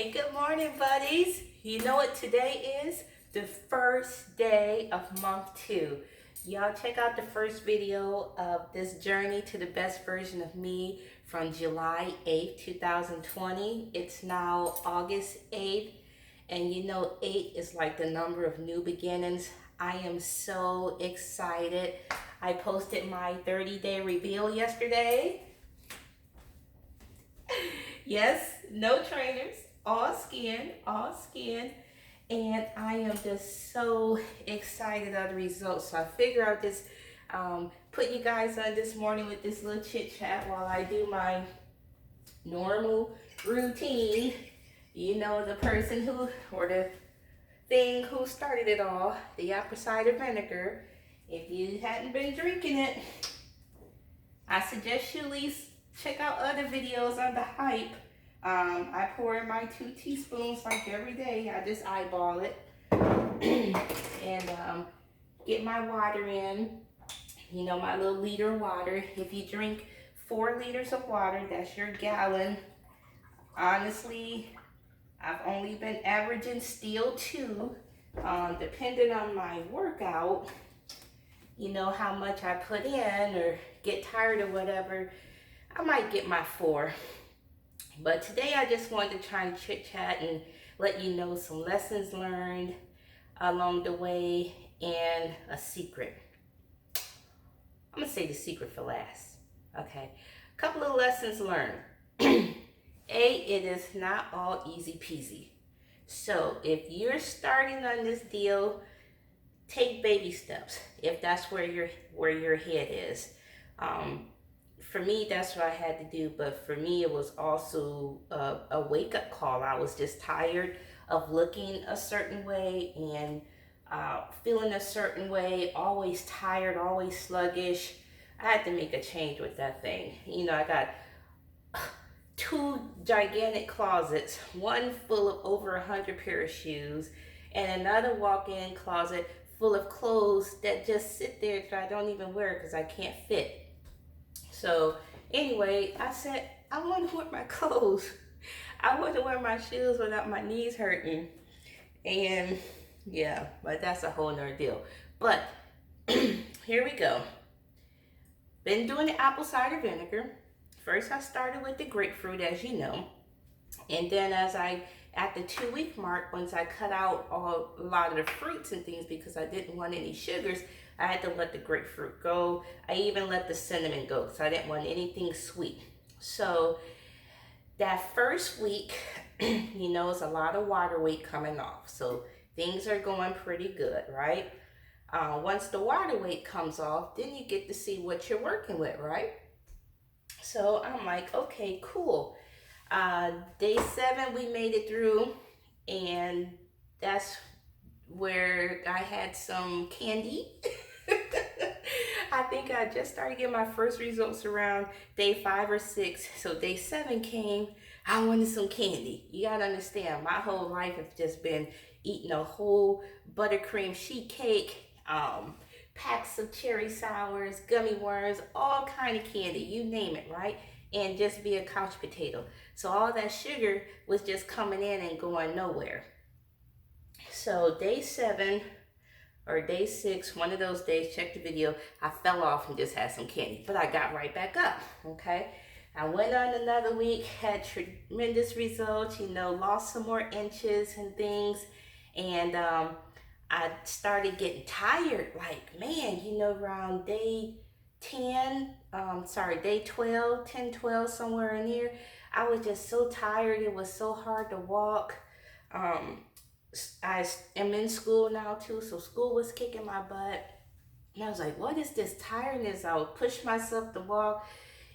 Hey, good morning, buddies. You know what today is? The first day of month 2. Y'all check out the first video of this journey to the best version of me from July 8th, 2020. It's now August 8th, and you know 8 is like the number of new beginnings. I am so excited. I posted my 30-day reveal yesterday. Yes, no trainers, all skin, all skin. And I am just so excited of the results. So I figure I'll just put you guys on this morning with this little chit chat while I do my normal routine. You know, the person who, or the thing who started it all, the apple cider vinegar. If you hadn't been drinking it, I suggest you at least check out other videos on the hype. I pour in my 2 teaspoons like every day. I just eyeball it and get my water in. You know, my little liter of water. If you drink 4 liters of water, that's your gallon. Honestly, I've only been averaging still 2. Depending on my workout, you know, how much I put in or get tired or whatever, I might get my 4. But today I just wanted to try and chit chat and let you know some lessons learned along the way and a secret. I'm gonna say the secret for last. Okay, a couple of lessons learned. A, it is not all easy peasy. So if you're starting on this deal, take baby steps if that's where your head is. For me, that's what I had to do. But for me, it was also a wake-up call. I was just tired of looking a certain way and feeling a certain way, always tired, always sluggish. I had to make a change with that thing. You know, I got 2 gigantic closets, one full of over 100 pair of shoes, and another walk-in closet full of clothes that just sit there that I don't even wear because I can't fit. So anyway, I said, I want to wear my clothes. I want to wear my shoes without my knees hurting. And yeah, but that's a whole nother deal. But here we go. Been doing the apple cider vinegar. First I started with the grapefruit, as you know. And then at the 2-week mark, once I cut out a lot of the fruits and things because I didn't want any sugars, I had to let the grapefruit go. I even let the cinnamon go because I didn't want anything sweet. So that first week, you know, it's a lot of water weight coming off. So things are going pretty good, right? Once the water weight comes off, then you get to see what you're working with, right? So I'm like, okay, cool. Day 7, we made it through, and that's where I had some candy. I think I just started getting my first results around day 5 or 6. So day 7 came, I wanted some candy. You gotta understand, my whole life has just been eating a whole buttercream sheet cake, packs of cherry sours, gummy worms, all kind of candy, you name it, right? And just be a couch potato. So all that sugar was just coming in and going nowhere. So day 7 or day 6, one of those days, check the video, I fell off and just had some candy, but I got right back up, okay? I went on another week, had tremendous results, you know, lost some more inches and things, and I started getting tired, like, man, you know, around day 10, day 12, 10, 12, somewhere in here, I was just so tired. It was so hard to walk. I am in school now too, so school was kicking my butt. And I was like, what is this tiredness? I would push myself to walk,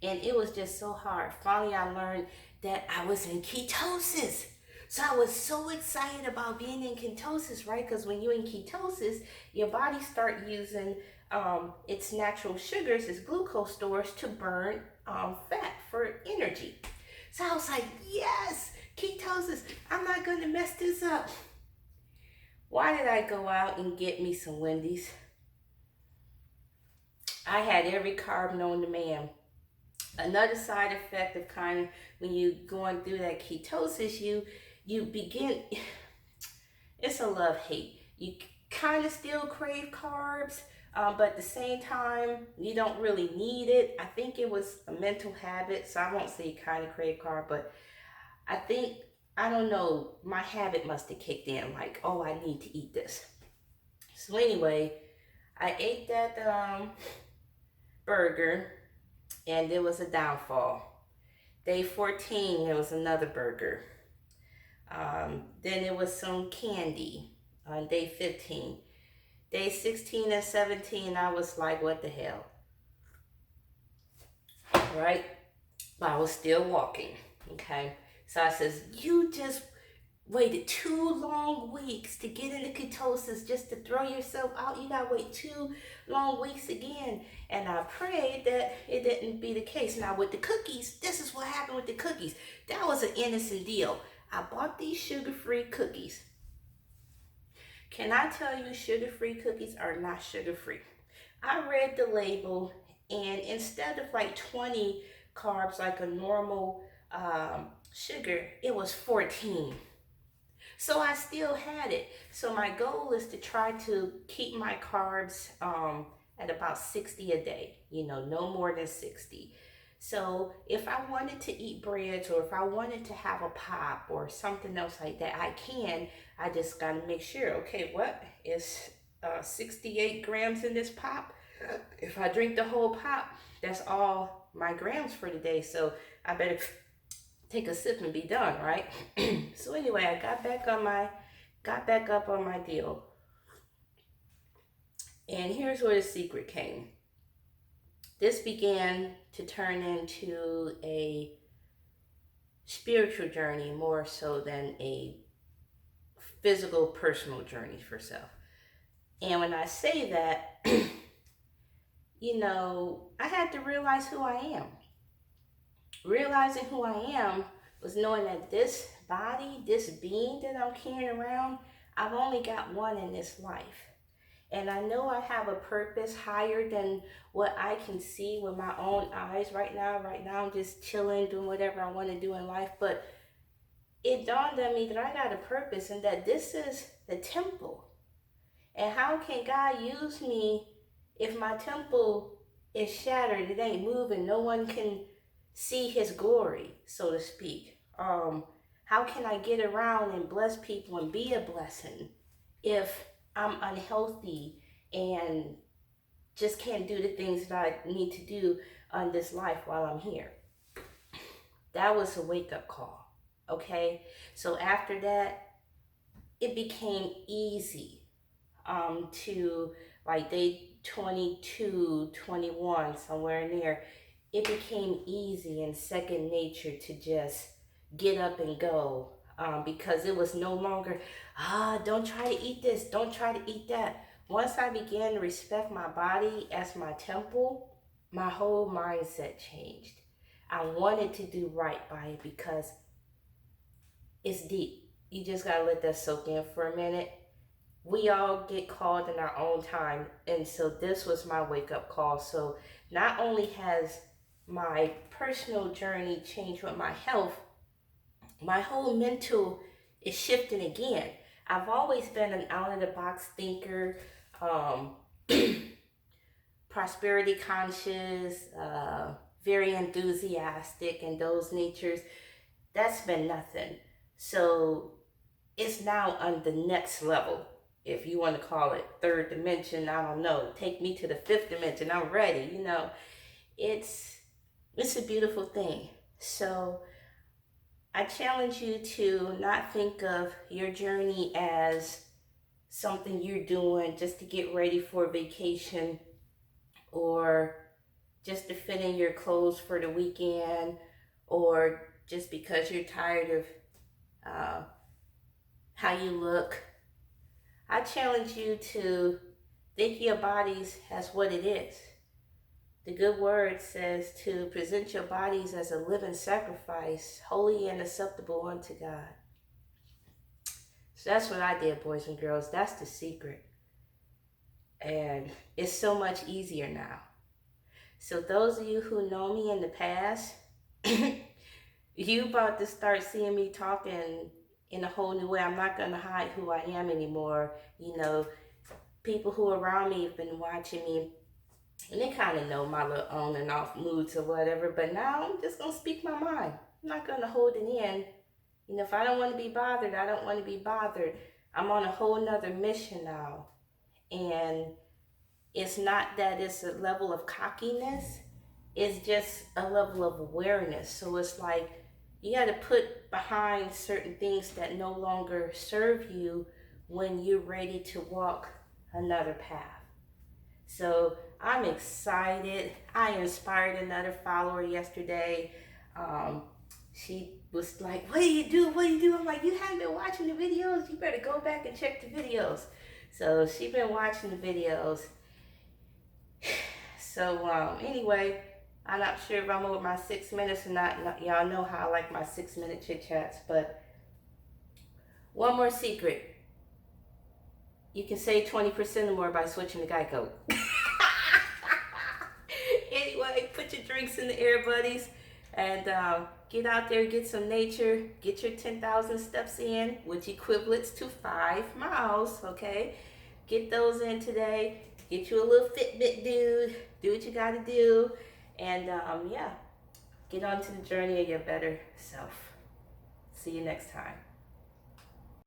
and it was just so hard. Finally, I learned that I was in ketosis. So I was so excited about being in ketosis, right? Because when you're in ketosis, your body start using its natural sugars, its glucose stores, to burn fat for energy. So I was like, yes, ketosis, I'm not going to mess this up. Why did I go out and get me some Wendy's? I had every carb known to man. Another side effect of kind of when you going through that ketosis, you begin, it's a love-hate. You kind of still crave carbs, but at the same time, you don't really need it. I think it was a mental habit, so I won't say kind of crave carb, but I think, I don't know, my habit must have kicked in, like, oh, I need to eat this. So anyway, I ate that burger, and there was a downfall. Day 14, there was another burger. Then it was some candy on day 15. Day 16 and 17, I was like, what the hell? Right? But I was still walking. Okay. So I says, you just waited 2 long weeks to get into ketosis just to throw yourself out. You gotta wait 2 long weeks again. And I prayed that it didn't be the case. Now with the cookies, this is what happened with the cookies. That was an innocent deal. I bought these sugar-free cookies. Can I tell you, sugar-free cookies are not sugar-free? I read the label, and instead of like 20 carbs like a normal sugar, it was 14. So I still had it. So my goal is to try to keep my carbs at about 60 a day, no more than 60. So if I wanted to eat breads, or if I wanted to have a pop or something else like that, I can. I just got to make sure, okay, what is 68 grams in this pop? If I drink the whole pop, that's all my grams for the day. So I better take a sip and be done, right? So anyway, I got back up on my deal. And here's where the secret came. This began to turn into a spiritual journey more so than a physical, personal journey for self. And when I say that, I had to realize who I am. Realizing who I am was knowing that this body, this being that I'm carrying around, I've only got one in this life. And I know I have a purpose higher than what I can see with my own eyes right now. Right now, I'm just chilling, doing whatever I want to do in life. But it dawned on me that I got a purpose, and that this is the temple. And how can God use me if my temple is shattered? It ain't moving. No one can see his glory, so to speak. How can I get around and bless people and be a blessing if I'm unhealthy and just can't do the things that I need to do on this life while I'm here? That was a wake-up call, okay? So after that, it became easy to, like, day 22, 21, somewhere in there, it became easy and second nature to just get up and go, because it was no longer, don't try to eat this, don't try to eat that. Once I began to respect my body as my temple, my whole mindset changed. I wanted to do right by it because it's deep. You just gotta let that soak in for a minute. We all get called in our own time, and so this was my wake-up call. So not only has my personal journey changed with my health, my whole mental is shifting again. I've always been an out-of-the-box thinker, prosperity conscious, very enthusiastic, and those natures. That's been nothing. So it's now on the next level, if you want to call it third dimension. I don't know. Take me to the fifth dimension. I'm ready. It's a beautiful thing. So I challenge you to not think of your journey as something you're doing just to get ready for vacation, or just to fit in your clothes for the weekend, or just because you're tired of how you look. I challenge you to think your bodies as what it is. The good word says to present your bodies as a living sacrifice, holy and acceptable unto God. So that's what I did, boys and girls. That's the secret. And it's so much easier now. So those of you who know me in the past, you about to start seeing me talking in a whole new way. I'm not going to hide who I am anymore. You know, people who are around me have been watching me, and they kind of know my little on and off moods or whatever. But now I'm just going to speak my mind. I'm not going to hold it in. You know, if I don't want to be bothered, I don't want to be bothered. I'm on a whole nother mission now. And it's not that it's a level of cockiness, it's just a level of awareness. So it's like you got to put behind certain things that no longer serve you when you're ready to walk another path. So I'm excited. I inspired another follower yesterday. She was like, "What do you do? What do you do?" I'm like, "You haven't been watching the videos. You better go back and check the videos." So she been watching the videos. So anyway, I'm not sure if I'm over my 6 minutes or not. Y'all know how I like my 6-minute chit chats. But one more secret: you can save 20% or more by switching to Geico. Anyway, put your drinks in the air, buddies, and get out there, get some nature, get your 10,000 steps in, which equates to 5 miles, okay? Get those in today. Get you a little Fitbit, dude. Do what you gotta do. And yeah, get on to the journey of your better self. See you next time.